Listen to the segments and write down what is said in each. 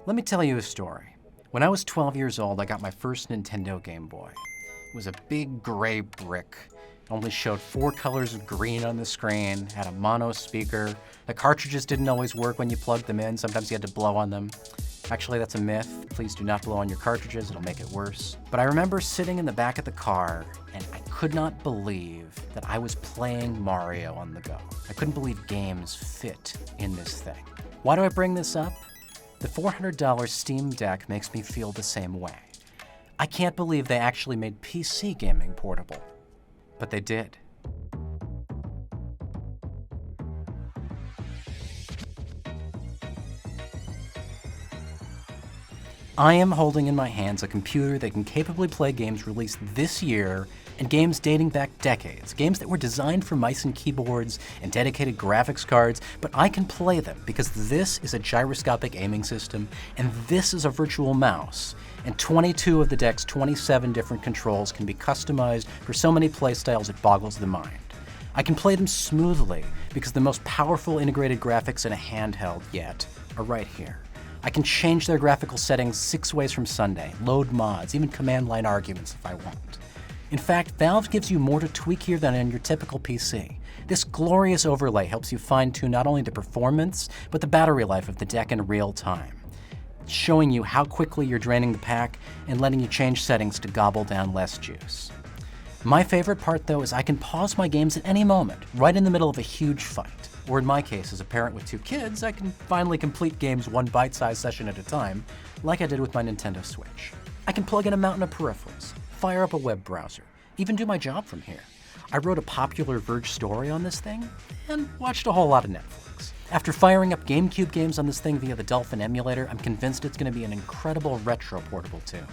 Let me tell you a story. When I was 12 years old, I got my first Nintendo Game Boy. It was a big gray brick. It only showed 4 colors of green on the screen, had a mono speaker. The cartridges didn't always work when you plugged them in. Sometimes you had to blow on them. Actually, that's a myth. Please do not blow on your cartridges, it'll make it worse. But I remember sitting in the back of the car, and I could not believe that I was playing Mario on the go. I couldn't believe games fit in this thing. Why do I bring this up? The $400 Steam Deck makes me feel the same way. I can't believe they actually made PC gaming portable. But they did. I am holding in my hands a computer that can capably play games released this year and games dating back decades, games that were designed for mice and keyboards and dedicated graphics cards, but I can play them because this is a gyroscopic aiming system and this is a virtual mouse. And 22 of the deck's 27 different controls can be customized for so many playstyles it boggles the mind. I can play them smoothly because the most powerful integrated graphics in a handheld yet are right here. I can change their graphical settings 6 ways from Sunday, load mods, even command line arguments if I want. In fact, Valve gives you more to tweak here than on your typical PC. This glorious overlay helps you fine-tune not only the performance, but the battery life of the deck in real time, showing you how quickly you're draining the pack and letting you change settings to gobble down less juice. My favorite part, though, is I can pause my games at any moment, right in the middle of a huge fight. Or in my case, as a parent with 2 kids, I can finally complete games one bite-sized session at a time, like I did with my Nintendo Switch. I can plug in a mountain of peripherals, fire up a web browser, even do my job from here. I wrote a popular Verge story on this thing, and watched a whole lot of Netflix. After firing up GameCube games on this thing via the Dolphin emulator, I'm convinced it's going to be an incredible retro portable too.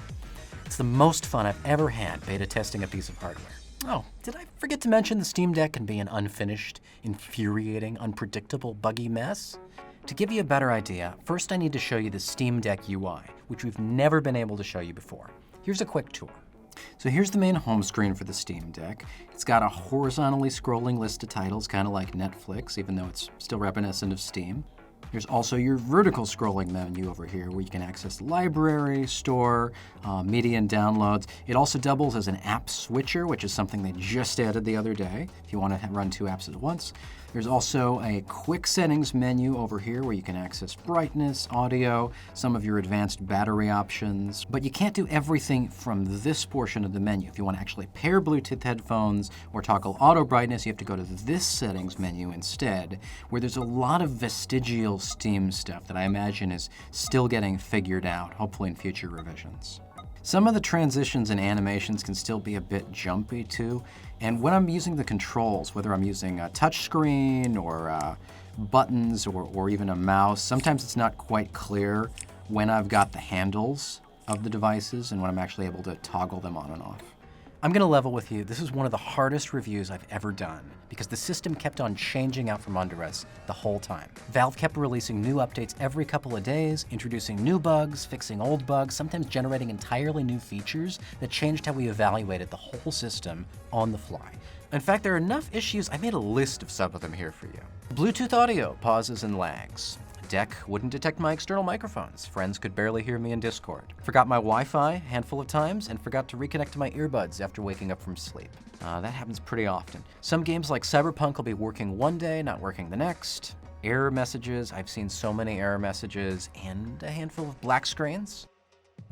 It's the most fun I've ever had beta testing a piece of hardware. Oh, did I forget to mention the Steam Deck can be an unfinished, infuriating, unpredictable, buggy mess? To give you a better idea, first I need to show you the Steam Deck UI, which we've never been able to show you before. Here's a quick tour. So here's the main home screen for the Steam Deck. It's got a horizontally scrolling list of titles, kind of like Netflix, even though it's still reminiscent of Steam. There's also your vertical scrolling menu over here where you can access the library, store, media and downloads. It also doubles as an app switcher, which is something they just added the other day if you want to run 2 apps at once. There's also a quick settings menu over here where you can access brightness, audio, some of your advanced battery options, but you can't do everything from this portion of the menu. If you want to actually pair Bluetooth headphones or toggle auto brightness, you have to go to this settings menu instead, where there's a lot of vestigial Steam stuff that I imagine is still getting figured out, hopefully in future revisions. Some of the transitions and animations can still be a bit jumpy too, and when I'm using the controls, whether I'm using a touch screen or buttons or even a mouse, sometimes it's not quite clear when I've got the handles of the devices and when I'm actually able to toggle them on and off. I'm gonna level with you, this is one of the hardest reviews I've ever done because the system kept on changing out from under us the whole time. Valve kept releasing new updates every couple of days, introducing new bugs, fixing old bugs, sometimes generating entirely new features that changed how we evaluated the whole system on the fly. In fact, there are enough issues, I made a list of some of them here for you. Bluetooth audio pauses and lags. Deck wouldn't detect my external microphones. Friends could barely hear me in Discord. Forgot my Wi-Fi a handful of times and forgot to reconnect to my earbuds after waking up from sleep. That happens pretty often. Some games like Cyberpunk will be working one day, not working the next. Error messages, I've seen so many error messages, and a handful of black screens.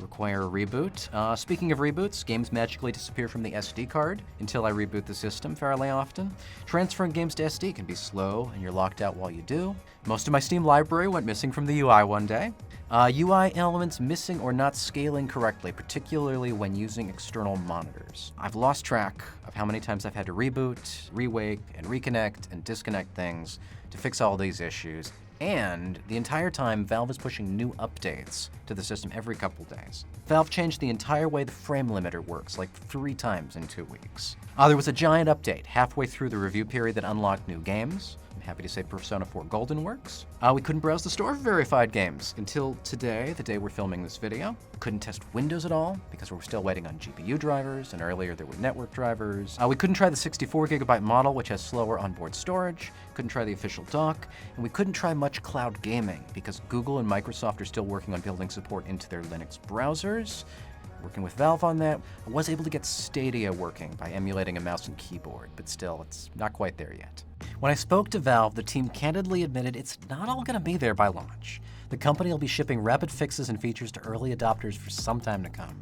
Require a reboot. Speaking of reboots, games magically disappear from the SD card until I reboot the system fairly often. Transferring games to SD can be slow and you're locked out while you do. Most of my Steam library went missing from the UI one day. UI elements missing or not scaling correctly, particularly when using external monitors. I've lost track of how many times I've had to reboot, rewake, and reconnect and disconnect things to fix all these issues. And the entire time, Valve is pushing new updates to the system every couple days. Valve changed the entire way the frame limiter works, like 3 times in 2 weeks. There was a giant update halfway through the review period that unlocked new games. I'm happy to say Persona 4 Golden works. We couldn't browse the store for verified games until today, the day we're filming this video. Couldn't test Windows at all because we're still waiting on GPU drivers, and earlier there were network drivers. We couldn't try the 64GB model, which has slower onboard storage. Couldn't try the official dock, and we couldn't try much cloud gaming because Google and Microsoft are still working on building support into their Linux browsers. Working with Valve on that. I was able to get Stadia working by emulating a mouse and keyboard, but still, it's not quite there yet. When I spoke to Valve, the team candidly admitted it's not all going to be there by launch. The company will be shipping rapid fixes and features to early adopters for some time to come.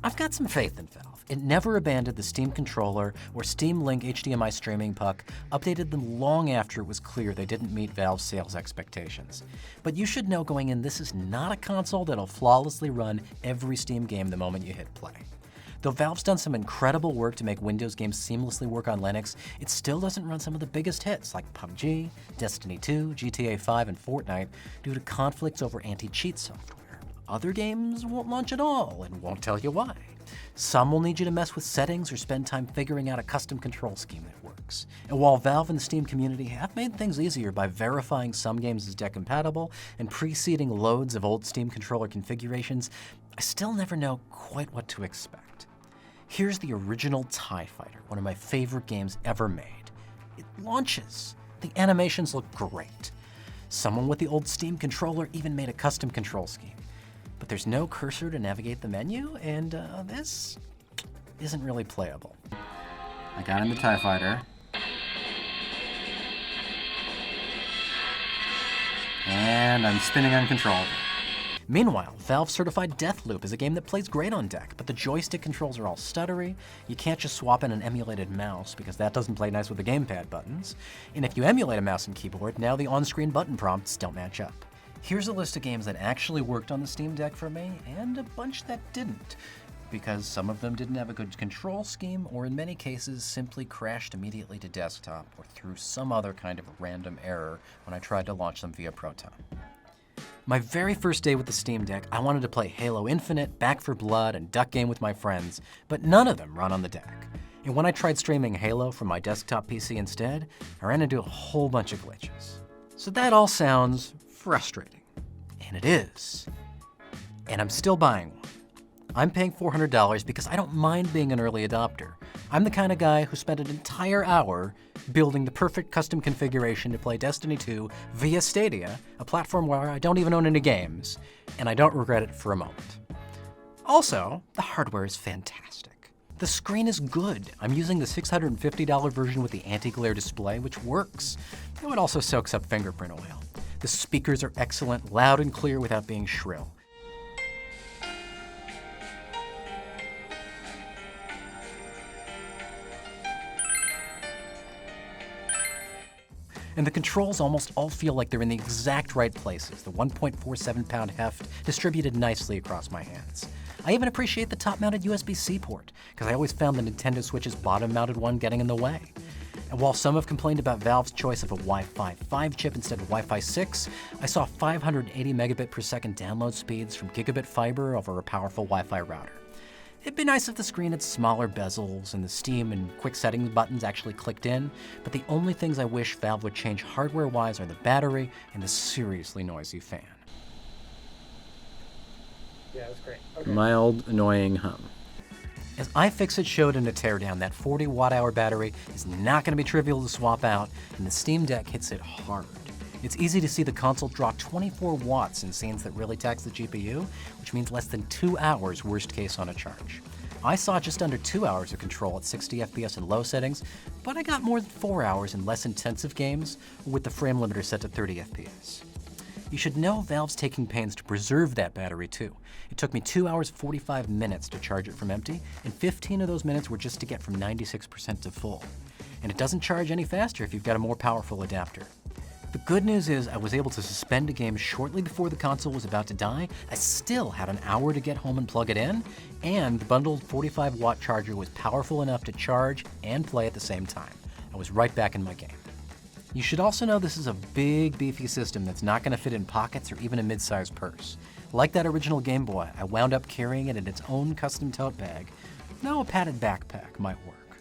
I've got some faith in Valve. It never abandoned the Steam controller or Steam Link HDMI streaming puck, updated them long after it was clear they didn't meet Valve's sales expectations. But you should know going in, this is not a console that'll flawlessly run every Steam game the moment you hit play. Though Valve's done some incredible work to make Windows games seamlessly work on Linux, it still doesn't run some of the biggest hits like PUBG, Destiny 2, GTA 5, and Fortnite due to conflicts over anti-cheat software. Other games won't launch at all and won't tell you why. Some will need you to mess with settings or spend time figuring out a custom control scheme that works. And while Valve and the Steam community have made things easier by verifying some games as deck compatible and preceding loads of old Steam controller configurations, I still never know quite what to expect. Here's the original TIE Fighter, one of my favorite games ever made. It launches. The animations look great. Someone with the old Steam controller even made a custom control scheme. But there's no cursor to navigate the menu, and this isn't really playable. I got in the TIE Fighter. And I'm spinning uncontrollably. Meanwhile, Valve certified Deathloop is a game that plays great on deck, but the joystick controls are all stuttery. You can't just swap in an emulated mouse because that doesn't play nice with the gamepad buttons. And if you emulate a mouse and keyboard, now the on-screen button prompts don't match up. Here's a list of games that actually worked on the Steam Deck for me, and a bunch that didn't, because some of them didn't have a good control scheme, or in many cases simply crashed immediately to desktop, or through some other kind of random error when I tried to launch them via Proton. My very first day with the Steam Deck, I wanted to play Halo Infinite, Back 4 Blood, and Duck Game with my friends, but none of them run on the deck. And when I tried streaming Halo from my desktop PC instead, I ran into a whole bunch of glitches. So that all sounds frustrating. And it is. And I'm still buying one. I'm paying $400 because I don't mind being an early adopter. I'm the kind of guy who spent an entire hour building the perfect custom configuration to play Destiny 2 via Stadia, a platform where I don't even own any games, and I don't regret it for a moment. Also, the hardware is fantastic. The screen is good. I'm using the $650 version with the anti-glare display, which works. Though it also soaks up fingerprint oil. The speakers are excellent, loud and clear without being shrill. And the controls almost all feel like they're in the exact right places, the 1.47-pound heft distributed nicely across my hands. I even appreciate the top-mounted USB-C port, because I always found the Nintendo Switch's bottom-mounted one getting in the way. And while some have complained about Valve's choice of a Wi-Fi 5 chip instead of Wi-Fi 6, I saw 580 megabit per second download speeds from gigabit fiber over a powerful Wi-Fi router. It'd be nice if the screen had smaller bezels and the Steam and quick settings buttons actually clicked in, but the only things I wish Valve would change hardware-wise are the battery and the seriously noisy fan. Yeah, it was great. Okay. Mild, annoying hum. As iFixit showed in a teardown, that 40 watt-hour battery is not going to be trivial to swap out, and the Steam Deck hits it hard. It's easy to see the console draw 24 watts in scenes that really tax the GPU, which means less than 2 hours worst case on a charge. I saw just under 2 hours of control at 60 FPS in low settings, but I got more than 4 hours in less intensive games with the frame limiter set to 30 FPS. You should know Valve's taking pains to preserve that battery too. It took me 2 hours 45 minutes to charge it from empty, and 15 of those minutes were just to get from 96% to full. And it doesn't charge any faster if you've got a more powerful adapter. The good news is I was able to suspend a game shortly before the console was about to die. I still had an hour to get home and plug it in, and the bundled 45 watt charger was powerful enough to charge and play at the same time. I was right back in my game. You should also know this is a big, beefy system that's not going to fit in pockets or even a mid-sized purse. Like that original Game Boy, I wound up carrying it in its own custom tote bag. Now a padded backpack might work.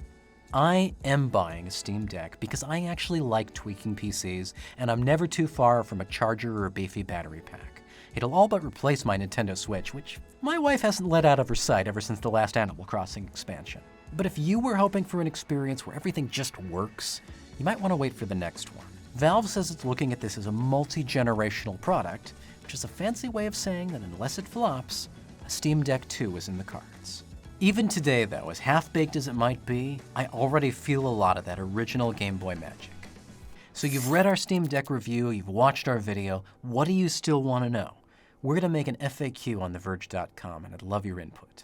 I am buying a Steam Deck because I actually like tweaking PCs, and I'm never too far from a charger or a beefy battery pack. It'll all but replace my Nintendo Switch, which my wife hasn't let out of her sight ever since the last Animal Crossing expansion. But if you were hoping for an experience where everything just works, you might want to wait for the next one. Valve says it's looking at this as a multi-generational product, which is a fancy way of saying that unless it flops, a Steam Deck 2 is in the cards. Even today, though, as half-baked as it might be, I already feel a lot of that original Game Boy magic. So you've read our Steam Deck review, you've watched our video, what do you still want to know? We're going to make an FAQ on theverge.com, and I'd love your input.